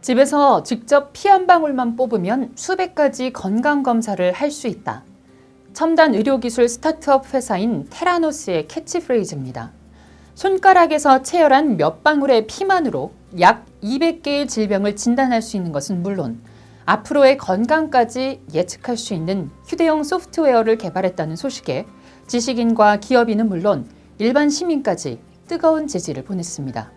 집에서 직접 피 한 방울만 뽑으면 수백 가지 건강검사를 할 수 있다. 첨단 의료기술 스타트업 회사인 테라노스의 캐치프레이즈입니다. 손가락에서 채열한 몇 방울의 피만으로 약 200개의 질병을 진단할 수 있는 것은 물론 앞으로의 건강까지 예측할 수 있는 휴대용 소프트웨어를 개발했다는 소식에 지식인과 기업인은 물론 일반 시민까지 뜨거운 지지를 보냈습니다.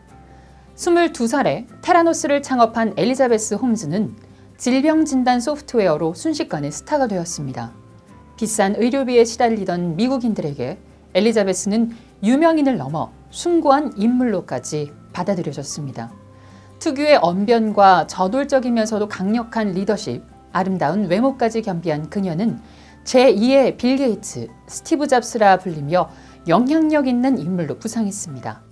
22살에 테라노스를 창업한 엘리자베스 홈즈는 질병 진단 소프트웨어로 순식간에 스타가 되었습니다. 비싼 의료비에 시달리던 미국인들에게 엘리자베스는 유명인을 넘어 숭고한 인물로까지 받아들여졌습니다. 특유의 언변과 저돌적이면서도 강력한 리더십, 아름다운 외모까지 겸비한 그녀는 제2의 빌 게이츠, 스티브 잡스라 불리며 영향력 있는 인물로 부상했습니다.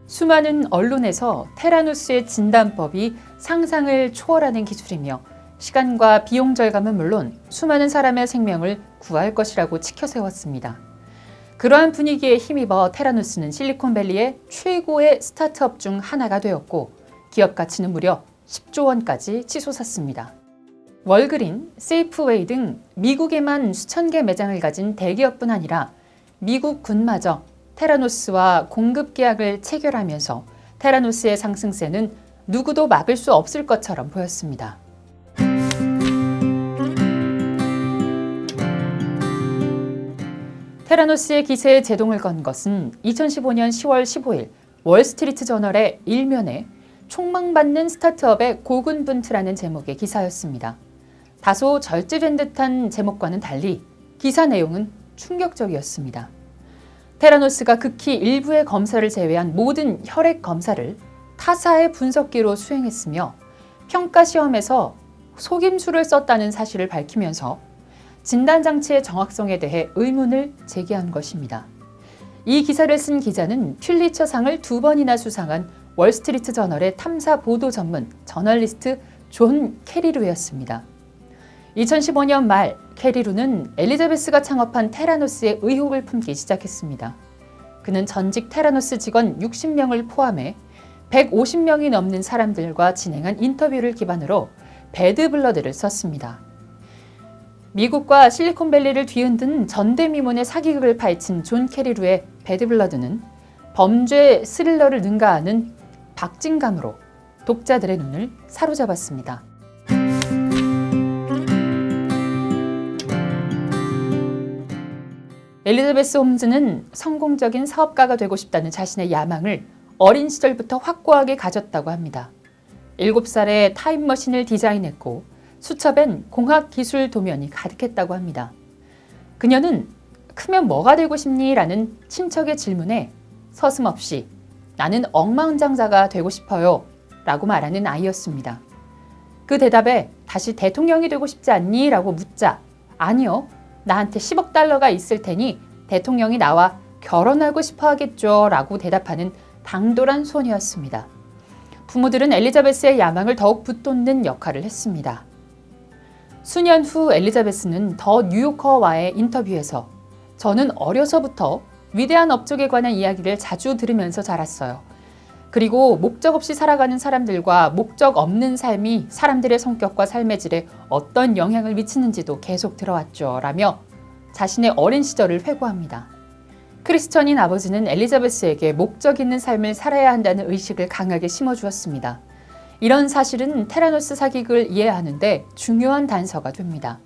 수많은 언론에서 테라노스의 진단법이 상상을 초월하는 기술이며 시간과 비용 절감은 물론 수많은 사람의 생명을 구할 것이라고 치켜세웠습니다. 그러한 분위기에 힘입어 테라노스는 실리콘밸리의 최고의 스타트업 중 하나가 되었고 기업 가치는 무려 10조 원까지 치솟았습니다. 월그린, 세이프웨이 등 미국에만 수천 개 매장을 가진 대기업뿐 아니라 미국 군마저 테라노스와 공급 계약을 체결하면서 테라노스의 상승세는 누구도 막을 수 없을 것처럼 보였습니다. 테라노스의 기세에 제동을 건 것은 2015년 10월 15일 월스트리트 저널의 일면에 촉망받는 스타트업의 고군분투라는 제목의 기사였습니다. 다소 절제된 듯한 제목과는 달리 기사 내용은 충격적이었습니다. 테라노스가 극히 일부의 검사를 제외한 모든 혈액 검사를 타사의 분석기로 수행했으며 평가 시험에서 속임수를 썼다는 사실을 밝히면서 진단장치의 정확성에 대해 의문을 제기한 것입니다. 이 기사를 쓴 기자는 퓰리처상을 2번이나 수상한 월스트리트 저널의 탐사 보도 전문 저널리스트 존 캐리루였습니다. 2015년 말 캐리루는 엘리자베스가 창업한 테라노스의 의혹을 품기 시작했습니다. 그는 전직 테라노스 직원 60명을 포함해 150명이 넘는 사람들과 진행한 인터뷰를 기반으로 배드블러드를 썼습니다. 미국과 실리콘밸리를 뒤흔든 전대미문의 사기극을 파헤친 존 캐리루의 배드블러드는 범죄 스릴러를 능가하는 박진감으로 독자들의 눈을 사로잡았습니다. 엘리자베스 홈즈는 성공적인 사업가가 되고 싶다는 자신의 야망을 어린 시절부터 확고하게 가졌다고 합니다. 7살에 타임머신을 디자인했고 수첩엔 공학기술 도면이 가득했다고 합니다. 그녀는 크면 뭐가 되고 싶니? 라는 친척의 질문에 서슴없이 나는 억만장자가 되고 싶어요 라고 말하는 아이였습니다. 그 대답에 다시 대통령이 되고 싶지 않니? 라고 묻자 아니요. 나한테 10억 달러가 있을 테니 대통령이 나와 결혼하고 싶어 하겠죠 라고 대답하는 당돌한 소녀였습니다. 부모들은 엘리자베스의 야망을 더욱 붙돋는 역할을 했습니다. 수년 후 엘리자베스는 더 뉴요커와의 인터뷰에서 저는 어려서부터 위대한 업적에 관한 이야기를 자주 들으면서 자랐어요. 그리고 목적 없이 살아가는 사람들과 목적 없는 삶이 사람들의 성격과 삶의 질에 어떤 영향을 미치는지도 계속 들어왔죠. 라며 자신의 어린 시절을 회고합니다. 크리스천인 아버지는 엘리자베스에게 목적 있는 삶을 살아야 한다는 의식을 강하게 심어주었습니다. 이런 사실은 테라노스 사기극을 이해하는데 중요한 단서가 됩니다.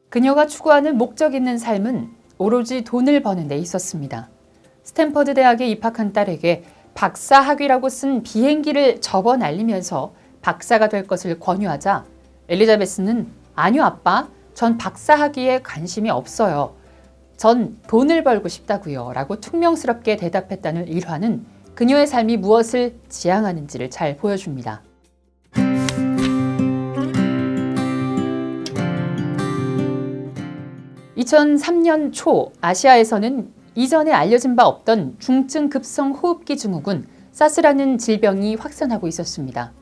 그녀가 추구하는 목적 있는 삶은 오로지 돈을 버는 데 있었습니다. 스탠퍼드 대학에 입학한 딸에게 박사 학위라고 쓴 비행기를 접어 날리면서 박사가 될 것을 권유하자 엘리자베스는 아니요 아빠, 전 박사 학위에 관심이 없어요. 전 돈을 벌고 싶다고요 라고 퉁명스럽게 대답했다는 일화는 그녀의 삶이 무엇을 지향하는지를 잘 보여줍니다. 2003년 초 아시아에서는 이전에 알려진 바 없던 중증 급성 호흡기 증후군 사스라는 질병이 확산하고 있었습니다.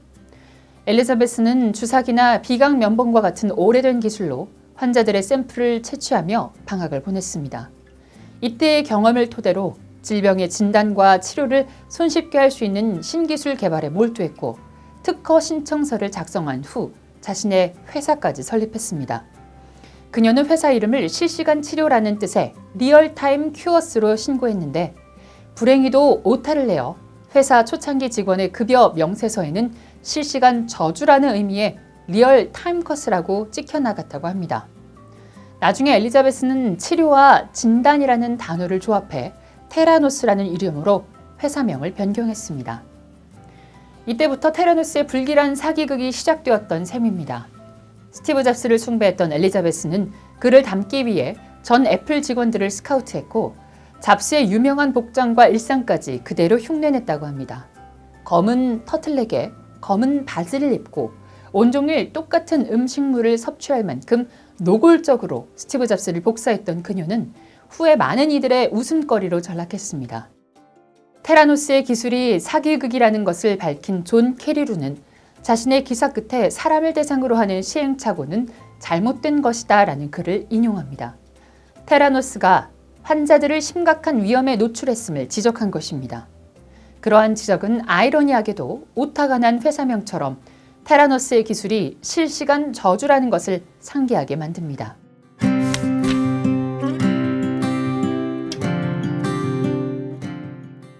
엘리자베스는 주사기나 비강 면봉과 같은 오래된 기술로 환자들의 샘플을 채취하며 방학을 보냈습니다. 이때의 경험을 토대로 질병의 진단과 치료를 손쉽게 할 수 있는 신기술 개발에 몰두했고 특허 신청서를 작성한 후 자신의 회사까지 설립했습니다. 그녀는 회사 이름을 실시간 치료라는 뜻의 리얼타임 큐어스로 신고했는데 불행히도 오타를 내어 회사 초창기 직원의 급여 명세서에는 실시간 저주라는 의미의 리얼타임커스라고 찍혀나갔다고 합니다. 나중에 엘리자베스는 치료와 진단이라는 단어를 조합해 테라노스라는 이름으로 회사명을 변경했습니다. 이때부터 테라노스의 불길한 사기극이 시작되었던 셈입니다. 스티브 잡스를 숭배했던 엘리자베스는 그를 닮기 위해 전 애플 직원들을 스카우트했고 잡스의 유명한 복장과 일상까지 그대로 흉내냈다고 합니다. 검은 터틀넥에 검은 바지를 입고 온종일 똑같은 음식물을 섭취할 만큼 노골적으로 스티브 잡스를 복사했던 그녀는 후에 많은 이들의 웃음거리로 전락했습니다. 테라노스의 기술이 사기극이라는 것을 밝힌 존 캐리루는 자신의 기사 끝에 사람을 대상으로 하는 시행착오는 잘못된 것이다 라는 글을 인용합니다. 테라노스가 환자들을 심각한 위험에 노출했음을 지적한 것입니다. 그러한 지적은 아이러니하게도 오타가 난 회사명처럼 테라노스의 기술이 실시간 저주라는 것을 상기하게 만듭니다.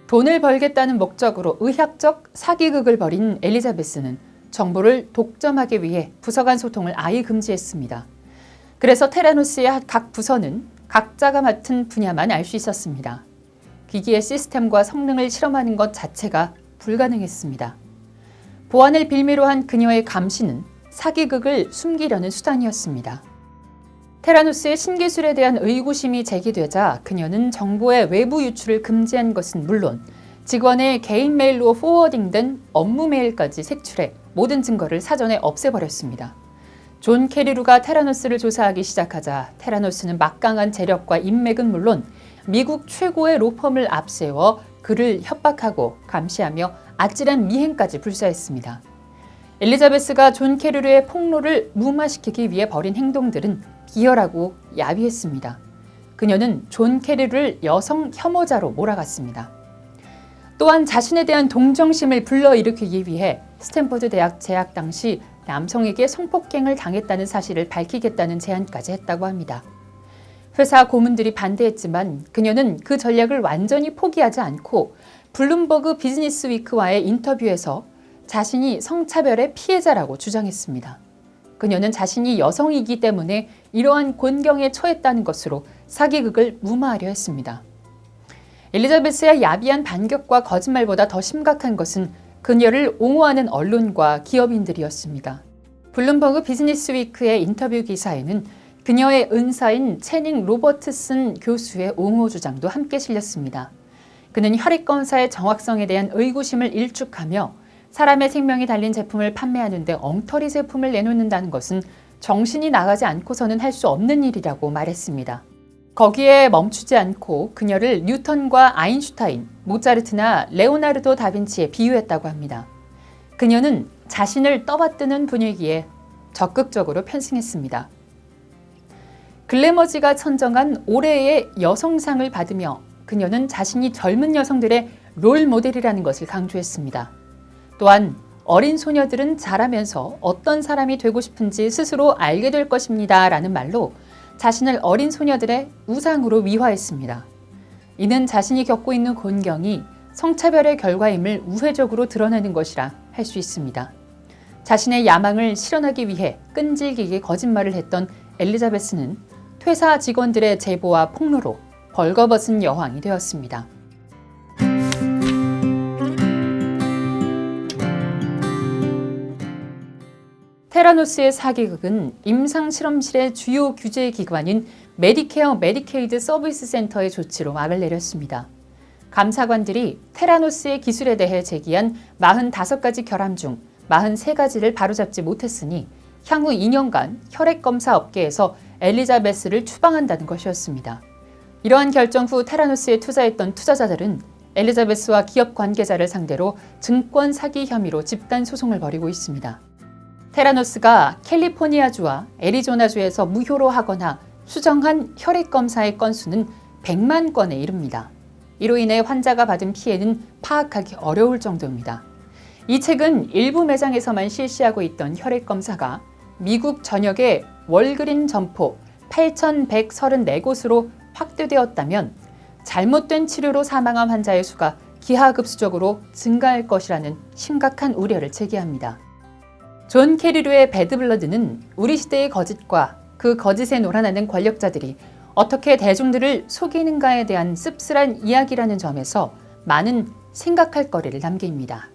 돈을 벌겠다는 목적으로 의학적 사기극을 벌인 엘리자베스는 정보를 독점하기 위해 부서 간 소통을 아예 금지했습니다. 그래서 테라노스의 각 부서는 각자가 맡은 분야만 알 수 있었습니다. 기기의 시스템과 성능을 실험하는 것 자체가 불가능했습니다. 보안을 빌미로 한 그녀의 감시는 사기극을 숨기려는 수단이었습니다. 테라노스의 신기술에 대한 의구심이 제기되자 그녀는 정보의 외부 유출을 금지한 것은 물론 직원의 개인 메일로 포워딩된 업무 메일까지 색출해 모든 증거를 사전에 없애버렸습니다. 존 캐리루가 테라노스를 조사하기 시작하자 테라노스는 막강한 재력과 인맥은 물론 미국 최고의 로펌을 앞세워 그를 협박하고 감시하며 아찔한 미행까지 불사했습니다. 엘리자베스가 존 캐리루의 폭로를 무마시키기 위해 벌인 행동들은 기혈하고 야비했습니다. 그녀는 존 캐리루를 여성 혐오자로 몰아갔습니다. 또한 자신에 대한 동정심을 불러일으키기 위해 스탠퍼드 대학 재학 당시 남성에게 성폭행을 당했다는 사실을 밝히겠다는 제안까지 했다고 합니다. 회사 고문들이 반대했지만 그녀는 그 전략을 완전히 포기하지 않고 블룸버그 비즈니스 위크와의 인터뷰에서 자신이 성차별의 피해자라고 주장했습니다. 그녀는 자신이 여성이기 때문에 이러한 곤경에 처했다는 것으로 사기극을 무마하려 했습니다. 엘리자베스의 야비한 반격과 거짓말보다 더 심각한 것은 그녀를 옹호하는 언론과 기업인들이었습니다. 블룸버그 비즈니스 위크의 인터뷰 기사에는 그녀의 은사인 채닝 로버트슨 교수의 옹호 주장도 함께 실렸습니다. 그는 혈액 검사의 정확성에 대한 의구심을 일축하며 사람의 생명이 달린 제품을 판매하는데 엉터리 제품을 내놓는다는 것은 정신이 나가지 않고서는 할 수 없는 일이라고 말했습니다. 거기에 멈추지 않고 그녀를 뉴턴과 아인슈타인, 모차르트나 레오나르도 다빈치에 비유했다고 합니다. 그녀는 자신을 떠받드는 분위기에 적극적으로 편승했습니다. 글래머지가 선정한 올해의 여성상을 받으며 그녀는 자신이 젊은 여성들의 롤 모델이라는 것을 강조했습니다. 또한 어린 소녀들은 자라면서 어떤 사람이 되고 싶은지 스스로 알게 될 것입니다 라는 말로 자신을 어린 소녀들의 우상으로 위화했습니다. 이는 자신이 겪고 있는 곤경이 성차별의 결과임을 우회적으로 드러내는 것이라 할 수 있습니다. 자신의 야망을 실현하기 위해 끈질기게 거짓말을 했던 엘리자베스는 퇴사 직원들의 제보와 폭로로 벌거벗은 여왕이 되었습니다. 테라노스의 사기극은 임상실험실의 주요 규제 기관인 메디케어 메디케이드 서비스 센터의 조치로 막을 내렸습니다. 감사관들이 테라노스의 기술에 대해 제기한 45가지 결함 중 43가지를 바로잡지 못했으니 향후 2년간 혈액검사 업계에서 엘리자베스를 추방한다는 것이었습니다. 이러한 결정 후 테라노스에 투자했던 투자자들은 엘리자베스와 기업 관계자를 상대로 증권 사기 혐의로 집단 소송을 벌이고 있습니다. 테라노스가 캘리포니아주와 애리조나주에서 무효로 하거나 수정한 혈액검사의 건수는 100만 건에 이릅니다. 이로 인해 환자가 받은 피해는 파악하기 어려울 정도입니다. 이 책은 일부 매장에서만 실시하고 있던 혈액 검사가 미국 전역의 월그린 점포 8,134곳으로 확대되었다면 잘못된 치료로 사망한 환자의 수가 기하급수적으로 증가할 것이라는 심각한 우려를 제기합니다. 존 캐리루의 배드블러드는 우리 시대의 거짓과 그 거짓에 놀아나는 권력자들이 어떻게 대중들을 속이는가에 대한 씁쓸한 이야기라는 점에서 많은 생각할 거리를 남깁니다.